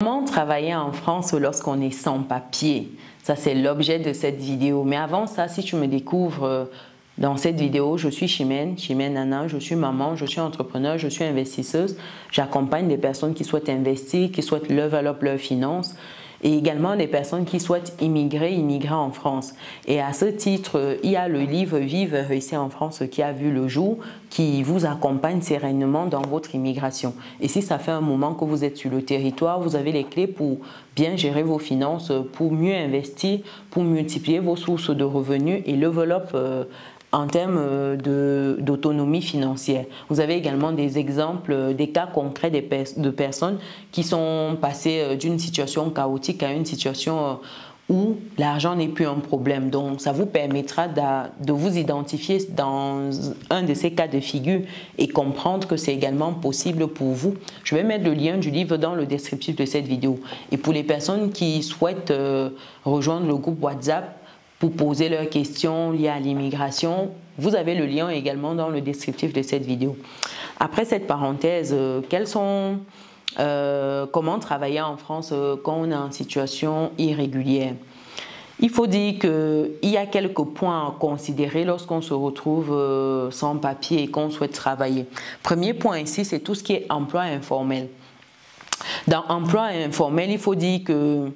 Comment travailler en France lorsqu'on est sans papier? Ça, c'est l'objet de cette vidéo. Mais avant ça, si tu me découvres dans cette vidéo, je suis Chimène Nana, je suis maman, je suis entrepreneur, je suis investisseuse. J'accompagne des personnes qui souhaitent investir, qui souhaitent level up leurs finances et également des personnes qui souhaitent immigrer en France. Et à ce titre, il y a le livre Vivre et réussir en France qui a vu le jour, qui vous accompagne sereinement dans votre immigration. Et si ça fait un moment que vous êtes sur le territoire, vous avez les clés pour bien gérer vos finances, pour mieux investir, pour multiplier vos sources de revenus et level up en termes d'autonomie financière. Vous avez également des exemples, des cas concrets de personnes qui sont passées d'une situation chaotique à une situation où l'argent n'est plus un problème. Donc, ça vous permettra de vous identifier dans un de ces cas de figure et comprendre que c'est également possible pour vous. Je vais mettre le lien du livre dans le descriptif de cette vidéo. Et pour les personnes qui souhaitent rejoindre le groupe WhatsApp, pour poser leurs questions liées à l'immigration, vous avez le lien également dans le descriptif de cette vidéo. Après cette parenthèse, comment travailler en France quand on est en situation irrégulière? Il faut dire qu'il y a quelques points à considérer lorsqu'on se retrouve sans papier et qu'on souhaite travailler. Premier point ici, c'est tout ce qui est emploi informel. Dans emploi informel, il faut dire que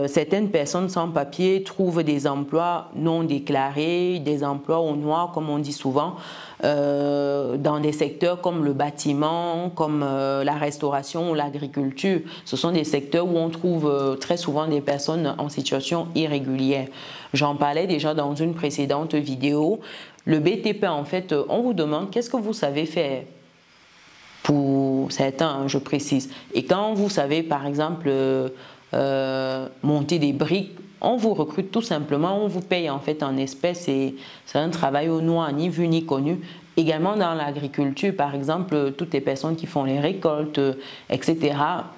certaines personnes sans papier trouvent des emplois non déclarés, des emplois au noir comme on dit souvent, dans des secteurs comme le bâtiment, comme la restauration ou l'agriculture. Ce sont des secteurs où on trouve très souvent des personnes en situation irrégulière. J'en parlais déjà dans une précédente vidéo. Le BTP, en fait, on vous demande qu'est-ce que vous savez faire. Pour certains, je précise. Et quand vous savez, par exemple, monter des briques, on vous recrute tout simplement, on vous paye en fait en espèces et c'est un travail au noir, ni vu ni connu. Également dans l'agriculture, par exemple, toutes les personnes qui font les récoltes, etc.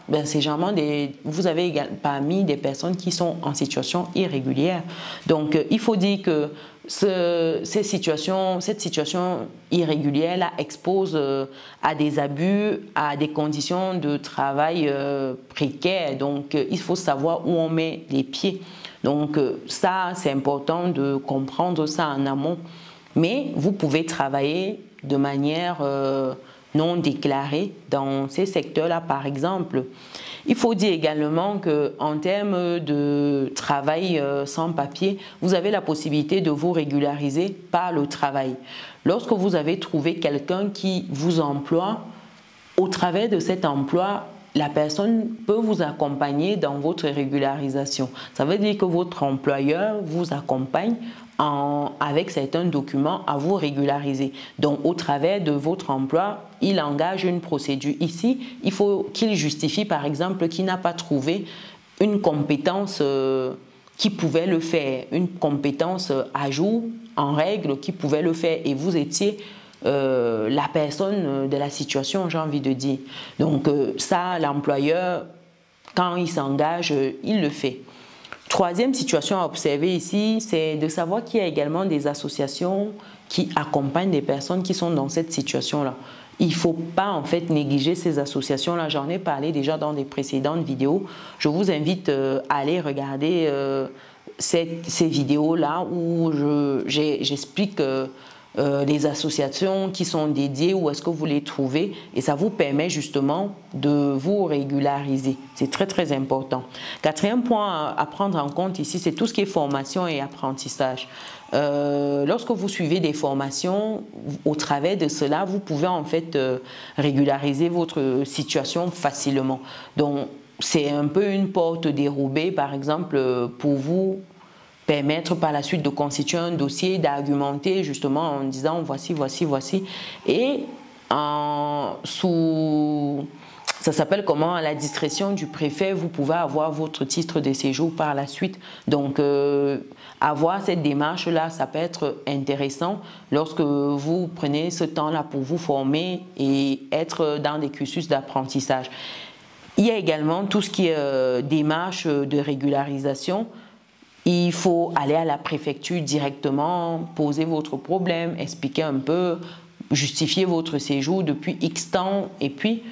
Ben, c'est généralement vous avez parmi des personnes qui sont en situation irrégulière. Donc, il faut dire que cette situation irrégulière-là expose à des abus, à des conditions de travail précaires. Donc, il faut savoir où on met les pieds. Donc, ça, c'est important de comprendre ça en amont. Mais vous pouvez travailler de manière non déclarée dans ces secteurs-là, par exemple. Il faut dire également qu'en termes de travail sans papier, vous avez la possibilité de vous régulariser par le travail. Lorsque vous avez trouvé quelqu'un qui vous emploie, au travers de cet emploi, la personne peut vous accompagner dans votre régularisation. Ça veut dire que votre employeur vous accompagne avec certains documents à vous régulariser. Donc, au travers de votre emploi, il engage une procédure. Ici, il faut qu'il justifie, par exemple, qu'il n'a pas trouvé une compétence qui pouvait le faire, une compétence à jour, en règle, qui pouvait le faire. Et vous étiez la personne de la situation, j'ai envie de dire. Donc, ça, l'employeur, quand il s'engage, il le fait. Troisième situation à observer ici, c'est de savoir qu'il y a également des associations qui accompagnent des personnes qui sont dans cette situation-là. Il ne faut pas en fait négliger ces associations-là. J'en ai parlé déjà dans des précédentes vidéos. Je vous invite à aller regarder ces vidéos-là où j'explique les associations qui sont dédiées, où est-ce que vous les trouvez, et ça vous permet justement de vous régulariser. C'est très très important. Quatrième point à prendre en compte ici, c'est tout ce qui est formation et apprentissage. Lorsque vous suivez des formations, au travers de cela, vous pouvez en fait régulariser votre situation facilement. Donc, c'est un peu une porte dérobée, par exemple, pour vous permettre par la suite de constituer un dossier, d'argumenter justement en disant voici, voici, voici. Et ça s'appelle comment? À la discrétion du préfet, vous pouvez avoir votre titre de séjour par la suite. Donc, avoir cette démarche-là, ça peut être intéressant lorsque vous prenez ce temps-là pour vous former et être dans des cursus d'apprentissage. Il y a également tout ce qui est démarche de régularisation. Il faut aller à la préfecture directement, poser votre problème, expliquer un peu, justifier votre séjour depuis X temps et puis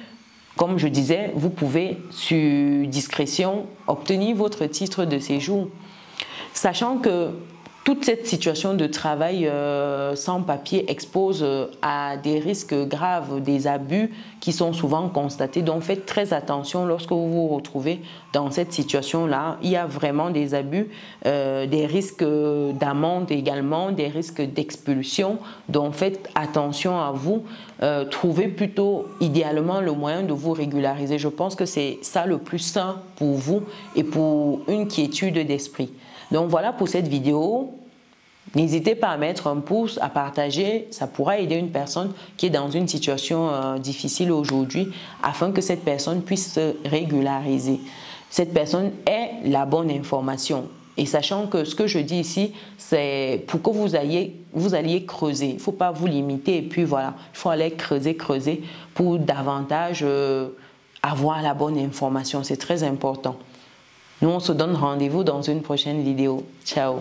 Comme je disais, vous pouvez, sur discrétion, obtenir votre titre de séjour. Sachant que toute cette situation de travail sans papier expose à des risques graves, des abus qui sont souvent constatés. Donc faites très attention lorsque vous vous retrouvez dans cette situation-là. Il y a vraiment des abus, des risques d'amende également, des risques d'expulsion. Donc faites attention à vous. Trouvez plutôt idéalement le moyen de vous régulariser. Je pense que c'est ça le plus sain pour vous et pour une quiétude d'esprit. Donc voilà pour cette vidéo. N'hésitez pas à mettre un pouce, à partager. Ça pourra aider une personne qui est dans une situation difficile aujourd'hui afin que cette personne puisse se régulariser. Cette personne ait la bonne information. Et sachant que ce que je dis ici, c'est pour que vous alliez creuser. Il ne faut pas vous limiter et puis voilà, il faut aller creuser pour davantage avoir la bonne information. C'est très important. Nous, on se donne rendez-vous dans une prochaine vidéo. Ciao!